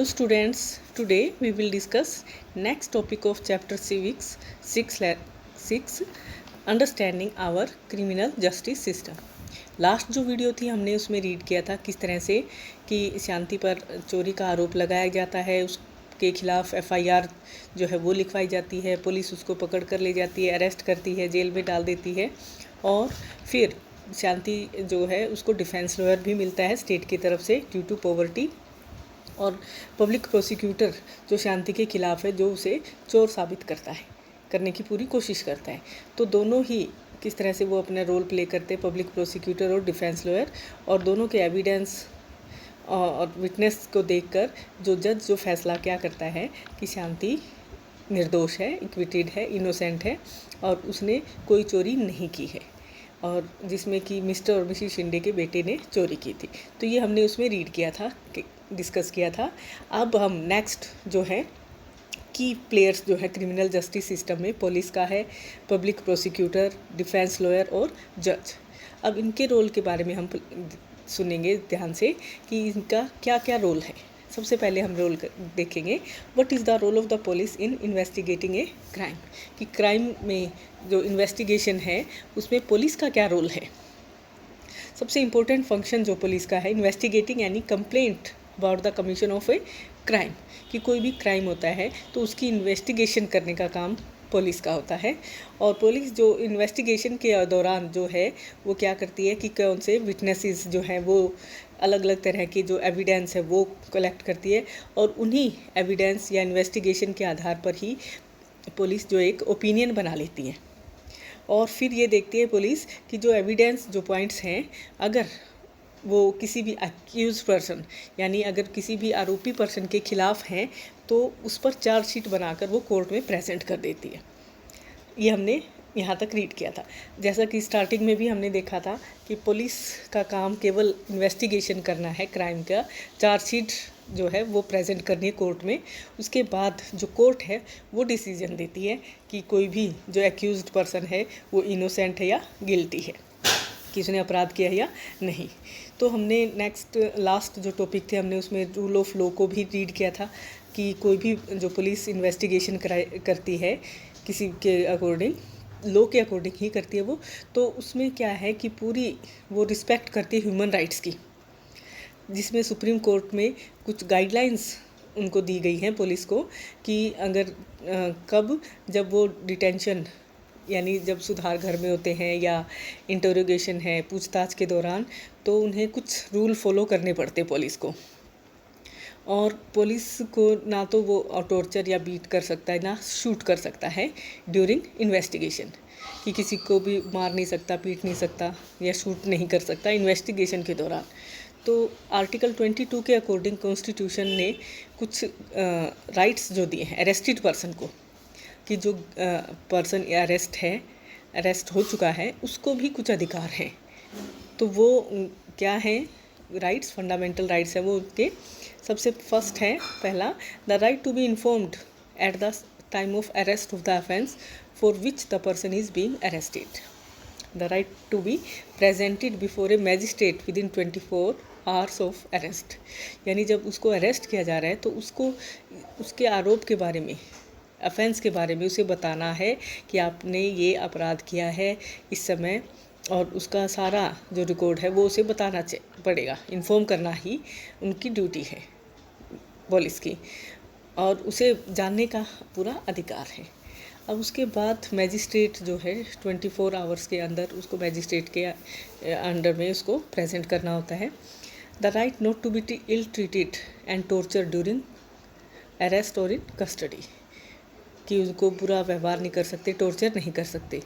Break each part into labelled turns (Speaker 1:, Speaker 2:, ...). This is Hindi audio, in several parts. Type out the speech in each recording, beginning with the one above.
Speaker 1: Hello students, today we will discuss next topic of chapter civics 6 understanding our criminal justice system. Last जो वीडियो थी हमने उसमें रीड किया था किस तरह से कि शांति पर चोरी का आरोप लगाया जाता है, उसके खिलाफ एफआईआर जो है वो लिखवाई जाती है, पुलिस उसको पकड़ कर ले जाती है, अरेस्ट करती है, जेल में डाल देती है और फिर शांति जो है उसको डिफेंस लॉयर भी मिलता है स्टेट की तरफ से ड्यू टू पॉवर्टी, और पब्लिक प्रोसिक्यूटर जो शांति के खिलाफ है जो उसे चोर साबित करने की पूरी कोशिश करता है। तो दोनों ही किस तरह से वो अपना रोल प्ले करते हैं, पब्लिक प्रोसिक्यूटर और डिफेंस लॉयर, और दोनों के एविडेंस और विटनेस को देखकर जो जज जो फैसला क्या करता है कि शांति निर्दोष है, इक्विटेड है, इनोसेंट है और उसने कोई चोरी नहीं की है, और जिसमें कि मिस्टर और मिसिस शिंदे के बेटे ने चोरी की थी। तो ये हमने उसमें रीड किया था, डिस्कस किया था। अब हम नेक्स्ट जो है की प्लेयर्स जो है क्रिमिनल जस्टिस सिस्टम में पुलिस का है, पब्लिक प्रोसिक्यूटर, डिफेंस लॉयर और जज। अब इनके रोल के बारे में हम सुनेंगे ध्यान से कि इनका क्या क्या रोल है। सबसे पहले हम रोल देखेंगे what is the role of the police in investigating a crime, कि क्राइम में जो इन्वेस्टिगेशन है उसमें पुलिस का क्या रोल है। सबसे इम्पोर्टेंट फंक्शन जो पुलिस का है इन्वेस्टिगेटिंग यानी complaint about the commission of A crime, कि कोई भी क्राइम होता है तो उसकी इन्वेस्टिगेशन करने का काम पुलिस का होता है। और पुलिस जो इन्वेस्टिगेशन के दौरान जो है वो क्या करती है कि कौन से विटनेसेस जो हैं वो अलग अलग तरह की जो एविडेंस है वो कलेक्ट करती है, और उन्हीं एविडेंस या इन्वेस्टिगेशन के आधार पर ही पुलिस जो एक ओपिनियन बना लेती है। और फिर ये देखती है पुलिस कि जो एविडेंस जो पॉइंट्स हैं, अगर वो किसी भी अक्यूज पर्सन यानी अगर किसी भी आरोपी पर्सन के खिलाफ हैं तो उस पर चार्जशीट बनाकर वो कोर्ट में प्रेजेंट कर देती है। ये हमने यहाँ तक रीड किया था। जैसा कि स्टार्टिंग में भी हमने देखा था कि पुलिस का काम केवल इन्वेस्टिगेशन करना है क्राइम का, चार्जशीट जो है वो प्रेजेंट करनी है कोर्ट में। उसके बाद जो कोर्ट है वो डिसीजन देती है कि कोई भी जो एक्यूज्ड पर्सन है वो इनोसेंट है या गिल्टी है, कि उसने अपराध किया है या नहीं। तो हमने नेक्स्ट लास्ट जो टॉपिक थे हमने उसमें रूल ऑफ लॉ को भी रीड किया था कि कोई भी जो पुलिस इन्वेस्टिगेशन करती है किसी के अकॉर्डिंग, लॉ के अकॉर्डिंग ही करती है वो, तो उसमें क्या है कि पूरी वो रिस्पेक्ट करती है ह्यूमन राइट्स की, जिसमें सुप्रीम कोर्ट में कुछ गाइडलाइंस उनको दी गई हैं पुलिस को कि अगर कब जब वो डिटेंशन यानी जब सुधार घर में होते हैं या इंटरोगेशन है पूछताछ के दौरान, तो उन्हें कुछ रूल फॉलो करने पड़ते पुलिस को। और पुलिस को ना तो वो टॉर्चर या बीट कर सकता है ना शूट कर सकता है ड्यूरिंग इन्वेस्टिगेशन, कि किसी को भी मार नहीं सकता, पीट नहीं सकता या शूट नहीं कर सकता इन्वेस्टिगेशन के दौरान। तो आर्टिकल 22 के अकॉर्डिंग कॉन्स्टिट्यूशन ने कुछ राइट्स जो दिए हैं अरेस्टेड पर्सन को, कि जो पर्सन अरेस्ट हो चुका है उसको भी कुछ अधिकार हैं। तो वो क्या है राइट्स, फंडामेंटल राइट्स है वो उनके। सबसे फर्स्ट है पहला, the right to be informed at the time of arrest of the offence for which the person is being arrested, the right to be presented before a magistrate within 24 hours of arrest, यानी जब उसको अरेस्ट किया जा रहा है तो उसको उसके आरोप के बारे में, ऑफेंस के बारे में उसे बताना है कि आपने ये अपराध किया है इस समय, और उसका सारा जो रिकॉर्ड है वो उसे बताना पड़ेगा, इन्फॉर्म करना ही उनकी ड्यूटी है पुलिस की, और उसे जानने का पूरा अधिकार है। अब उसके बाद मैजिस्ट्रेट जो है 24 आवर्स के अंदर उसको मैजिस्ट्रेट के अंडर में उसको प्रेजेंट करना होता है। The right not to be ill treated and torture during arrest और इन कस्टडी, कि उनको बुरा व्यवहार नहीं कर सकते, टॉर्चर नहीं कर सकते।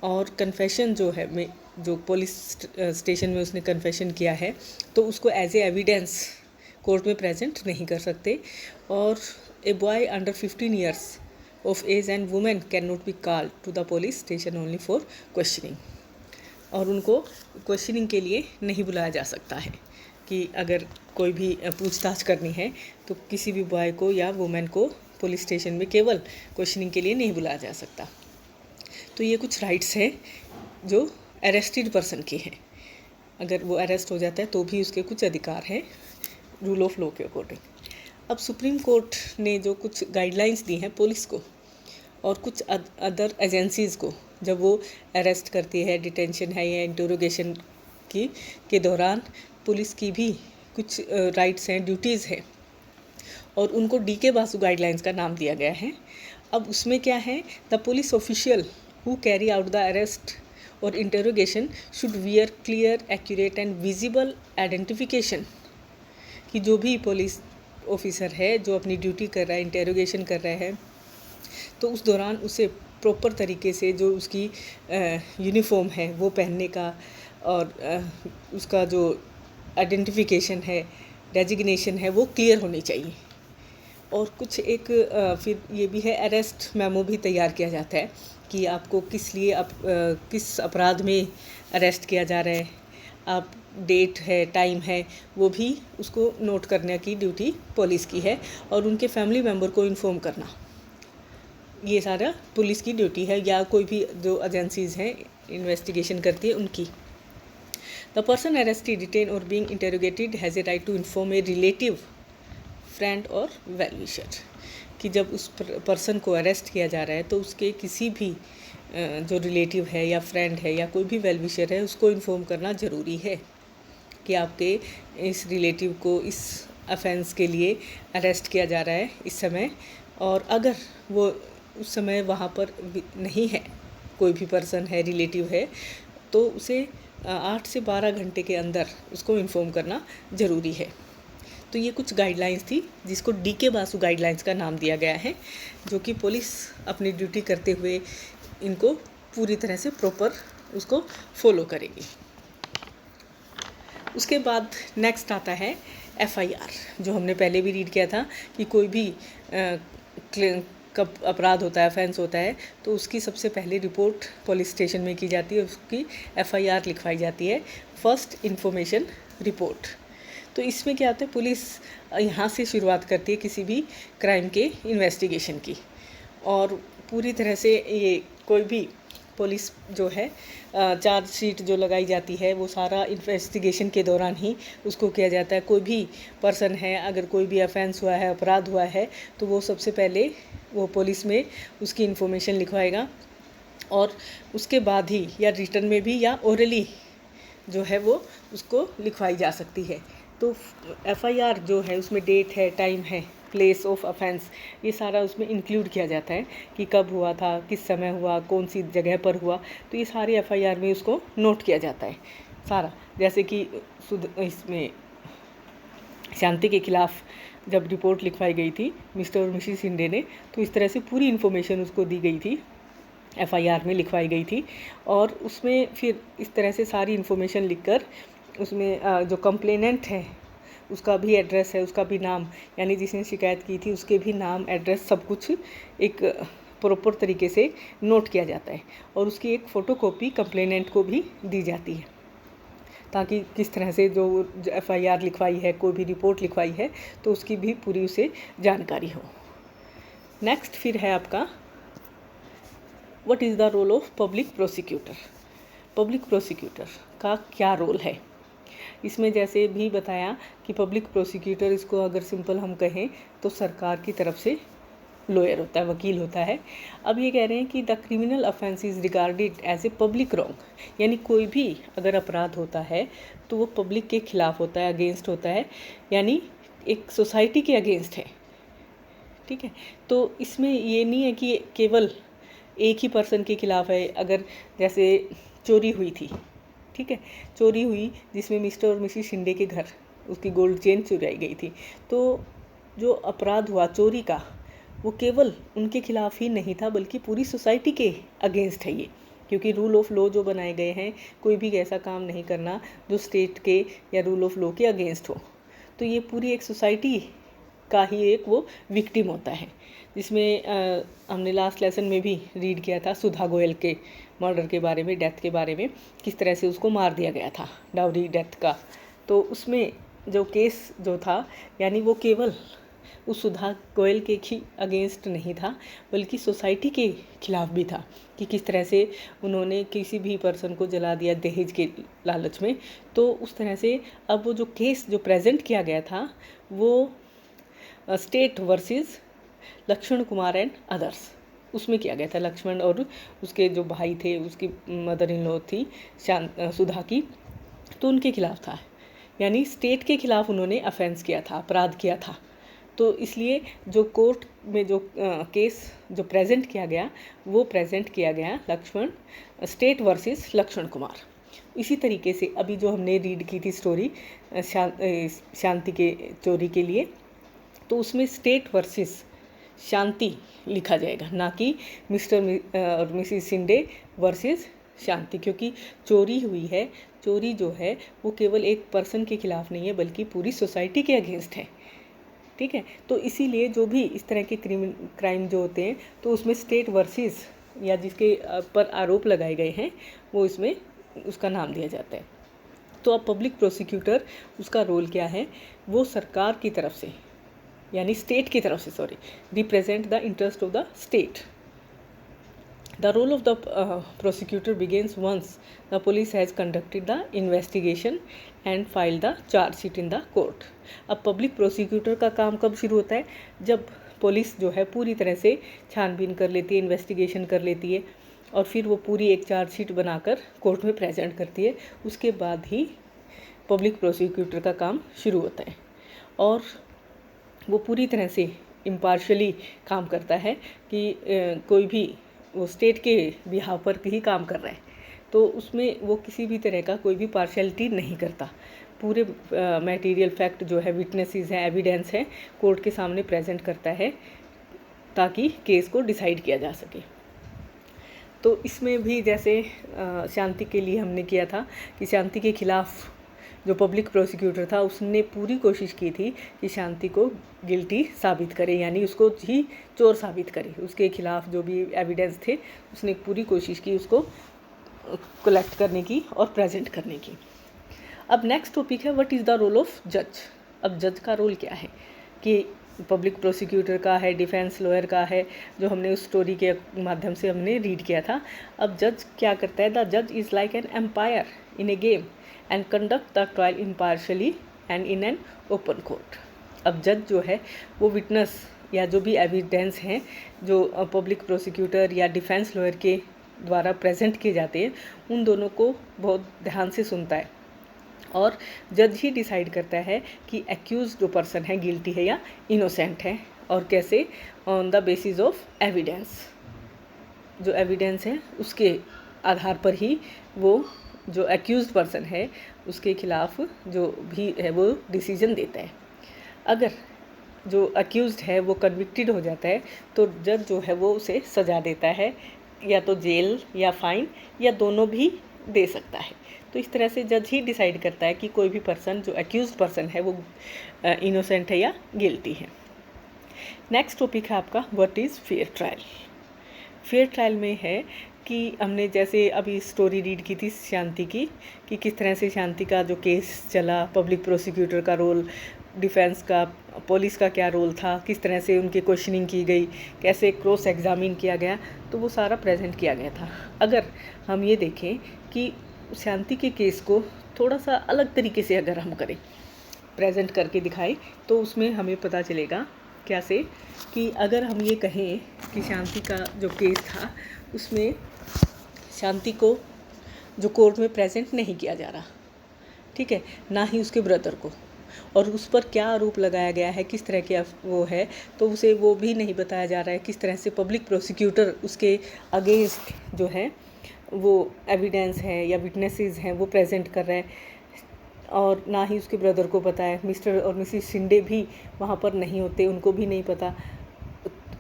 Speaker 1: और कन्फेशन जो है जो पुलिस स्टेशन में उसने कन्फेशन किया है तो उसको एज ए एविडेंस कोर्ट में प्रेजेंट नहीं कर सकते। और a boy under 15 years of age and women can not be called to the police station only for questioning, और उनको क्वेश्चनिंग के लिए नहीं बुलाया जा सकता है, कि अगर कोई भी पूछताछ करनी है तो किसी भी बॉय को या वुमेन को पुलिस स्टेशन में केवल क्वेश्चनिंग के लिए नहीं बुलाया जा सकता। तो ये कुछ राइट्स हैं जो अरेस्टेड पर्सन के हैं, अगर वो अरेस्ट हो जाता है तो भी उसके कुछ अधिकार हैं रूल ऑफ लॉ के अकॉर्डिंग। अब सुप्रीम कोर्ट ने जो कुछ गाइडलाइंस दी हैं पुलिस को और कुछ अदर एजेंसीज़ को, जब वो अरेस्ट करती है, डिटेंशन है या इंटरोगेशन की के दौरान पुलिस की भी कुछ राइट्स हैं, ड्यूटीज़ हैं, और उनको डीके बासु गाइडलाइंस का नाम दिया गया है। अब उसमें क्या है, the police official who carry out the arrest और interrogation should wear clear, accurate and visible identification, कि जो भी पुलिस ऑफिसर है जो अपनी ड्यूटी कर रहा है, इंटरोगेशन कर रहा है, तो उस दौरान उसे प्रॉपर तरीके से जो उसकी यूनिफॉर्म है वो पहनने का, और उसका जो आइडेंटिफिकेशन है, डेजिग्नेशन है, वो क्लियर होनी चाहिए। और कुछ एक फिर ये भी है, अरेस्ट मेमो भी तैयार किया जाता है कि आपको किस लिए किस अपराध में अरेस्ट किया जा रहा है, आप डेट है, टाइम है, वो भी उसको नोट करने की ड्यूटी पुलिस की है, और उनके फैमिली मेम्बर को इन्फॉर्म करना, ये सारा पुलिस की ड्यूटी है, या कोई भी जो एजेंसीज़ हैं इन्वेस्टिगेशन करती है उनकी। द पर्सन अरेस्टेड, डिटेन और being interrogated has a right to inform a relative, friend और वेल विशर, कि जब उस पर्सन को अरेस्ट किया जा रहा है तो उसके किसी भी जो रिलेटिव है या फ्रेंड है या कोई भी वेल विशर है उसको इन्फॉर्म करना ज़रूरी है कि आपके इस रिलेटिव को इस ऑफेंस के लिए अरेस्ट किया जा रहा है इस समय, और अगर वो उस समय वहाँ पर नहीं है, कोई भी पर्सन है, रिलेटिव है, तो उसे 8 से 12 घंटे के अंदर उसको इन्फॉर्म करना ज़रूरी है। तो ये कुछ गाइडलाइंस थी जिसको डीके बासु गाइडलाइंस का नाम दिया गया है, जो कि पुलिस अपनी ड्यूटी करते हुए इनको पूरी तरह से प्रॉपर उसको फॉलो करेगी। उसके बाद नेक्स्ट आता है एफआईआर, जो हमने पहले भी रीड किया था कि कोई भी कब अपराध होता है, ऑफेंस होता है, तो उसकी सबसे पहले रिपोर्ट पुलिस स्टेशन में की जाती है, उसकी एफआईआर लिखवाई जाती है, फर्स्ट इंफॉर्मेशन रिपोर्ट। तो इसमें क्या होता है, पुलिस यहाँ से शुरुआत करती है किसी भी क्राइम के इन्वेस्टिगेशन की, और पूरी तरह से ये कोई भी पुलिस जो है चार्जशीट जो लगाई जाती है वो सारा इन्वेस्टिगेशन के दौरान ही उसको किया जाता है। कोई भी पर्सन है, अगर कोई भी ऑफेंस हुआ है, अपराध हुआ है, तो वो सबसे पहले वो पुलिस में उसकी इन्फॉर्मेशन लिखवाएगा, और उसके बाद ही या रिटर्न में भी या ओरली जो है वो उसको लिखवाई जा सकती है। तो एफआईआर जो है उसमें डेट है, टाइम है, प्लेस ऑफ ऑफेंस, ये सारा उसमें इंक्लूड किया जाता है कि कब हुआ था, किस समय हुआ, कौन सी जगह पर हुआ, तो ये सारी एफआईआर में उसको नोट किया जाता है सारा। जैसे कि इसमें शांति के खिलाफ जब रिपोर्ट लिखवाई गई थी मिस्टर और मिसेस शिंदे ने, तो इस तरह से पूरी इन्फॉर्मेशन उसको दी गई थी, एफआईआर में लिखवाई गई थी, और उसमें फिर इस तरह से सारी इन्फॉर्मेशन लिखकर उसमें जो कंप्लेनेंट है उसका भी एड्रेस है, उसका भी नाम, यानी जिसने शिकायत की थी उसके भी नाम, एड्रेस, सब कुछ एक प्रॉपर तरीके से नोट किया जाता है, और उसकी एक फ़ोटोकॉपी कंप्लेनेंट को भी दी जाती है, ताकि किस तरह से जो एफआईआर लिखवाई है, कोई भी रिपोर्ट लिखवाई है, तो उसकी भी पूरी उसे जानकारी हो। नेक्स्ट फिर है आपका what is the role of public prosecutor. Public prosecutor का क्या रोल है, इसमें जैसे भी बताया कि पब्लिक प्रोसिक्यूटर, इसको अगर सिंपल हम कहें तो सरकार की तरफ से लॉयर होता है, वकील होता है। अब ये कह रहे हैं कि the criminal offence is regarded as a public wrong, यानी कोई भी अगर अपराध होता है तो वो पब्लिक के खिलाफ होता है, अगेंस्ट होता है, यानी एक सोसाइटी के अगेंस्ट है, ठीक है। तो इसमें ये नहीं है कि केवल एक ही पर्सन के खिलाफ है। अगर जैसे चोरी हुई थी, ठीक है, चोरी हुई जिसमें मिस्टर और मिसेस शिंदे के घर उसकी गोल्ड चेन चुराई गई थी, तो जो अपराध हुआ चोरी का वो केवल उनके खिलाफ ही नहीं था, बल्कि पूरी सोसाइटी के अगेंस्ट है ये, क्योंकि रूल ऑफ लॉ जो बनाए गए हैं, कोई भी ऐसा काम नहीं करना जो स्टेट के या रूल ऑफ लॉ के अगेंस्ट हो। तो ये पूरी एक सोसाइटी का ही एक वो विक्टिम होता है, जिसमें हमने लास्ट लेसन में भी रीड किया था सुधा गोयल के मर्डर के बारे में, डेथ के बारे में, किस तरह से उसको मार दिया गया था, डाउरी डेथ का। तो उसमें जो केस जो था, यानी वो केवल उस सुधा गोयल के ही अगेंस्ट नहीं था, बल्कि सोसाइटी के खिलाफ भी था, कि किस तरह से उन्होंने किसी भी पर्सन को जला दिया दहेज के लालच में। तो उस तरह से अब वो जो केस जो प्रेजेंट किया गया था वो state versus Laxman Kumar and others, उसमें किया गया था। लक्ष्मण और उसके जो भाई थे, उसकी मदर इन लॉ थी सुधा की, तो उनके खिलाफ था। यानी स्टेट के खिलाफ उन्होंने अफेंस किया था, अपराध किया था। तो इसलिए जो कोर्ट में जो केस जो प्रेजेंट किया गया, वो प्रेजेंट किया गया लक्ष्मण स्टेट वर्सेस लक्ष्मण कुमार। इसी तरीके से अभी जो हमने रीड की थी स्टोरी शांति के चोरी के लिए, तो उसमें स्टेट वर्सेस शांति लिखा जाएगा, ना कि मिस्टर और मिसिस शिंदे वर्सेस शांति, क्योंकि चोरी हुई है। चोरी जो है वो केवल एक पर्सन के खिलाफ नहीं है, बल्कि पूरी सोसाइटी के अगेंस्ट है। ठीक है, तो इसीलिए जो भी इस तरह के क्राइम जो होते हैं, तो उसमें स्टेट वर्सेस या जिसके पर आरोप लगाए गए हैं, वो इसमें उसका नाम दिया जाता है। तो अब पब्लिक प्रोसिक्यूटर, उसका रोल क्या है? वो सरकार की तरफ से, यानी स्टेट की तरफ से represent the interest of the state. The role of the prosecutor begins once the police has conducted the investigation and filed the charge sheet in the court. अब पब्लिक प्रोसिक्यूटर का काम कब शुरू होता है? जब पुलिस जो है पूरी तरह से छानबीन कर लेती है, इन्वेस्टिगेशन कर लेती है, और फिर वो पूरी एक चार्जशीट बनाकर कोर्ट में प्रेजेंट करती है। उसके बाद ही पब्लिक प्रोसिक्यूटर का काम शुरू होता है, और वो पूरी तरह से इम्पार्शली काम करता है कि कोई भी वो स्टेट के बिहाव पर ही काम कर रहा है, तो उसमें वो किसी भी तरह का कोई भी पार्शियलिटी नहीं करता। पूरे मटेरियल फैक्ट जो है, विटनेसेस हैं, एविडेंस हैं, कोर्ट के सामने प्रेजेंट करता है ताकि केस को डिसाइड किया जा सके। तो इसमें भी जैसे शांति के लिए हमने किया था कि शांति के खिलाफ जो पब्लिक प्रोसिक्यूटर था, उसने पूरी कोशिश की थी कि शांति को गिल्टी साबित करे, यानी उसको ही चोर साबित करे। उसके खिलाफ जो भी एविडेंस थे, उसने पूरी कोशिश की उसको कलेक्ट करने की और प्रेजेंट करने की। अब नेक्स्ट टॉपिक है what is the role of जज। अब जज का रोल क्या है? कि पब्लिक प्रोसिक्यूटर का है, डिफेंस लॉयर का है, जो हमने उस स्टोरी के माध्यम से हमने रीड किया था। अब जज क्या करता है? द जज is like an umpire in a game and conduct the trial impartially and in an open court. अब जज जो है वो विटनेस या जो भी एविडेंस हैं जो पब्लिक प्रोसिक्यूटर या डिफेंस लॉयर के द्वारा प्रेजेंट किए जाते हैं, उन दोनों को बहुत ध्यान से सुनता है, और जज ही डिसाइड करता है कि एक्यूज जो पर्सन है गिल्टी है या इनोसेंट है, और कैसे? On the basis of evidence. जो एविडेंस है उसके आधार पर ही वो जो एक्यूज्ड पर्सन है उसके खिलाफ जो भी है वो डिसीजन देता है। अगर जो एक्यूज्ड है वो कन्विक्टेड हो जाता है, तो जज जो है वो उसे सज़ा देता है, या तो जेल या फाइन या दोनों भी दे सकता है। तो इस तरह से जज ही डिसाइड करता है कि कोई भी पर्सन जो एक्यूज्ड पर्सन है वो इनोसेंट है या गिल्टी है। नेक्स्ट टॉपिक है आपका what is fair trial. Fair trial में है कि हमने जैसे अभी स्टोरी रीड की थी शांति की, कि किस तरह से शांति का जो केस चला, पब्लिक प्रोसिक्यूटर का रोल, डिफेंस का, पुलिस का क्या रोल था, किस तरह से उनकी क्वेश्चनिंग की गई, कैसे क्रॉस एग्जामिन किया गया, तो वो सारा प्रेजेंट किया गया था। अगर हम ये देखें कि शांति के केस को थोड़ा सा अलग तरीके से अगर हम करें, प्रेजेंट करके दिखाएं, तो उसमें हमें पता चलेगा कैसे कि अगर हम ये कहें कि शांति का जो केस था उसमें शांति को जो कोर्ट में प्रेजेंट नहीं किया जा रहा, ठीक है, ना ही उसके ब्रदर को, और उस पर क्या आरोप लगाया गया है, किस तरह के वो है, तो उसे वो भी नहीं बताया जा रहा है, किस तरह से पब्लिक प्रोसिक्यूटर उसके अगेंस्ट जो है वो एविडेंस है या विटनेसेस हैं वो प्रेजेंट कर रहे हैं, और ना ही उसके ब्रदर को पता है। मिस्टर और मिसिस शिंदे भी वहाँ पर नहीं होते, उनको भी नहीं पता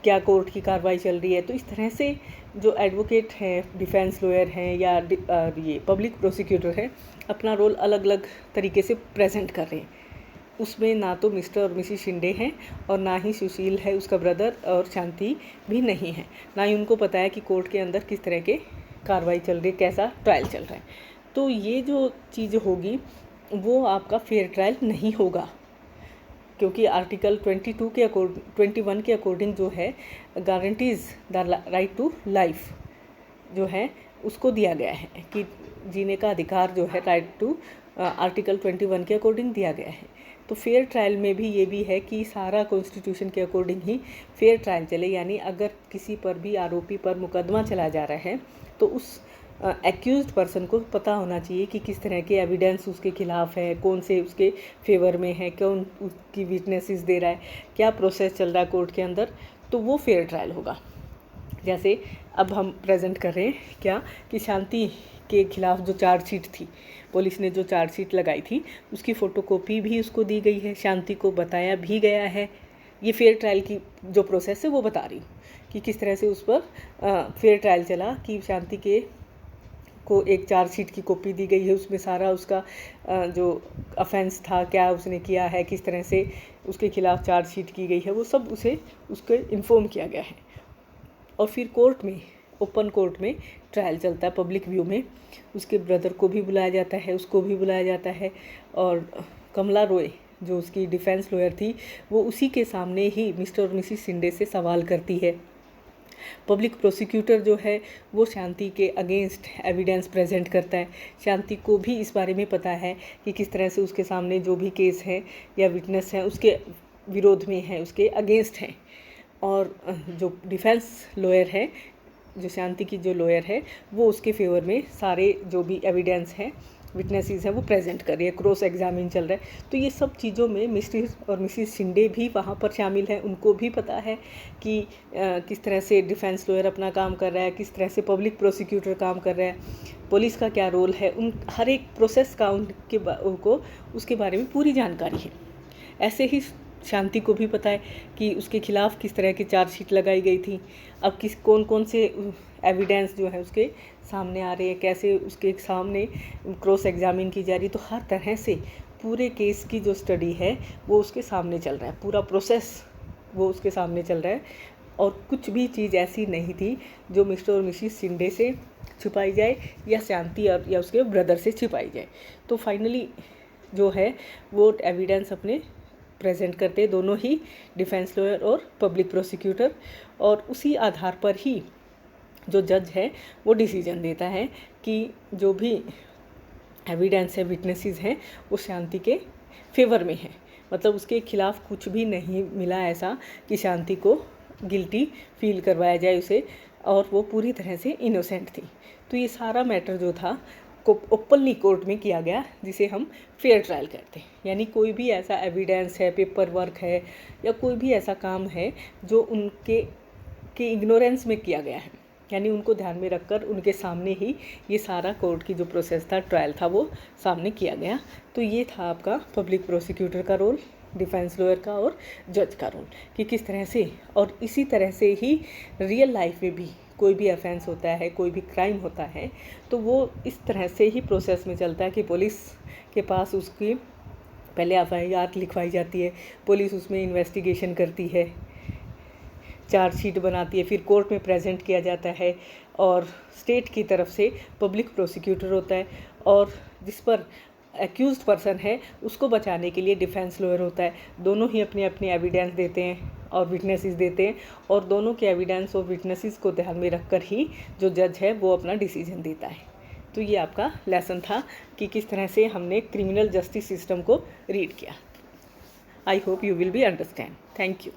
Speaker 1: क्या कोर्ट की कार्रवाई चल रही है। तो इस तरह से जो एडवोकेट हैं, डिफेंस लॉयर हैं या ये पब्लिक प्रोसिक्यूटर है, अपना रोल अलग अलग तरीके से प्रेजेंट कर रहे हैं। उसमें ना तो मिस्टर और मिसिस शिंदे हैं, और ना ही सुशील है उसका ब्रदर, और शांति भी नहीं है, ना ही उनको पता है कि कोर्ट के अंदर किस तरह के कार्रवाई चल रही है, कैसा ट्रायल चल रहा है। तो ये जो चीज़ होगी वो आपका फेयर ट्रायल नहीं होगा, क्योंकि आर्टिकल 22 के 21 के अकॉर्डिंग जो है guarantees the right to life जो है उसको दिया गया है, कि जीने का अधिकार जो है राइट टू आर्टिकल 21 के अकॉर्डिंग दिया गया है। तो फेयर ट्रायल में भी ये भी है कि सारा कॉन्स्टिट्यूशन के अकॉर्डिंग ही फेयर ट्रायल चले, यानी अगर किसी पर भी आरोपी पर मुकदमा चला जा रहा है तो उस एक्यूज्ड पर्सन को पता होना चाहिए कि किस तरह के एविडेंस उसके खिलाफ है, कौन से उसके फेवर में है, कौन उसकी विटनेसेस दे रहा है, क्या प्रोसेस चल रहा है कोर्ट के अंदर, तो वो फेयर ट्रायल होगा। जैसे अब हम प्रेजेंट कर रहे हैं क्या कि शांति के खिलाफ जो चार्जशीट थी, पुलिस ने जो चार्जशीट लगाई थी उसकी फ़ोटोकॉपी भी उसको दी गई है, शांति को बताया भी गया है। ये फेयर ट्रायल की जो प्रोसेस है वो बता रही हूँ कि किस तरह से उस पर फेयर ट्रायल चला, कि शांति के को एक चार्जशीट की कॉपी दी गई है, उसमें सारा उसका जो ऑफेंस था, क्या उसने किया है, किस तरह से उसके खिलाफ चार्जशीट की गई है, वो सब उसको इन्फॉर्म किया गया है। और फिर कोर्ट में, ओपन कोर्ट में ट्रायल चलता है, पब्लिक व्यू में। उसके ब्रदर को भी बुलाया जाता है, उसको भी बुलाया जाता है, और कमला रॉय जो उसकी डिफेंस लॉयर थी वो उसी के सामने ही मिस्टर और मिसिस शिंदे से सवाल करती है। पब्लिक प्रोसिक्यूटर जो है वो शांति के अगेंस्ट एविडेंस प्रेजेंट करता है। शांति को भी इस बारे में पता है कि किस तरह से उसके सामने जो भी केस है या विटनेस है उसके विरोध में है, उसके अगेंस्ट है। और जो डिफेंस लॉयर है, जो शांति की जो लॉयर है, वो उसके फेवर में सारे जो भी एविडेंस हैं, विटनेसेस हैं, वो प्रेजेंट कर रही है, क्रॉस एग्जामिन चल रहा है। तो ये सब चीज़ों में मिस्टर और मिसिस शिंदे भी वहाँ पर शामिल हैं। उनको भी पता है कि किस तरह से डिफेंस लॉयर अपना काम कर रहा है, किस तरह से पब्लिक प्रोसिक्यूटर काम कर रहा है, पुलिस का क्या रोल है, उन हर एक प्रोसेस का उनको उसके बारे में पूरी जानकारी है। ऐसे ही शांति को भी पता है कि उसके खिलाफ किस तरह की चार्जशीट लगाई गई थी, अब कौन कौन से एविडेंस जो है उसके सामने आ रहे हैं, कैसे उसके सामने क्रॉस एग्जामिन की जा रही। तो हर तरह से पूरे केस की जो स्टडी है वो उसके सामने चल रहा है, पूरा प्रोसेस वो उसके सामने चल रहा है। और कुछ भी चीज़ ऐसी नहीं थी जो मिस्टर और मिसिस शिंदे से छुपाई जाए या शांति और या उसके ब्रदर से छुपाई जाए। तो फाइनली जो है वो एविडेंस अपने प्रेजेंट करते दोनों ही, डिफेंस लॉयर और पब्लिक प्रोसिक्यूटर, और उसी आधार पर ही जो जज है वो डिसीजन देता है कि जो भी एविडेंस है, विटनेसेस हैं, वो शांति के फेवर में है। मतलब उसके खिलाफ कुछ भी नहीं मिला ऐसा कि शांति को गिल्टी फील करवाया जाए उसे, और वो पूरी तरह से इनोसेंट थी। तो ये सारा मैटर जो था ओपनली कोर्ट में किया गया, जिसे हम फेयर ट्रायल कहते हैं। यानी कोई भी ऐसा एविडेंस है, पेपर वर्क है, या कोई भी ऐसा काम है जो उनके इग्नोरेंस में किया गया है, यानी उनको ध्यान में रखकर उनके सामने ही ये सारा कोर्ट की जो प्रोसेस था, ट्रायल था, वो सामने किया गया। तो ये था आपका पब्लिक प्रोसिक्यूटर का रोल, डिफेंस लॉयर का और जज का रोल, कि किस तरह से। और इसी तरह से ही रियल लाइफ में भी कोई भी ऑफेंस होता है, कोई भी क्राइम होता है, तो वो इस तरह से ही प्रोसेस में चलता है कि पुलिस के पास उसकी पहले एफआईआर लिखवाई जाती है, पुलिस उसमें इन्वेस्टिगेशन करती है, चार्जशीट बनाती है, फिर कोर्ट में प्रेजेंट किया जाता है, और स्टेट की तरफ से पब्लिक प्रोसिक्यूटर होता है, और जिस पर एक्यूज्ड पर्सन है उसको बचाने के लिए डिफेंस लॉयर होता है। दोनों ही अपने अपने एविडेंस देते हैं और विटनेसेस देते हैं, और दोनों के एविडेंस और विटनेसेस को ध्यान में रखकर ही जो जज है वो अपना डिसीजन देता है। तो ये आपका लेसन था कि किस तरह से हमने क्रिमिनल जस्टिस सिस्टम को रीड किया। I hope you will be understand. Thank you.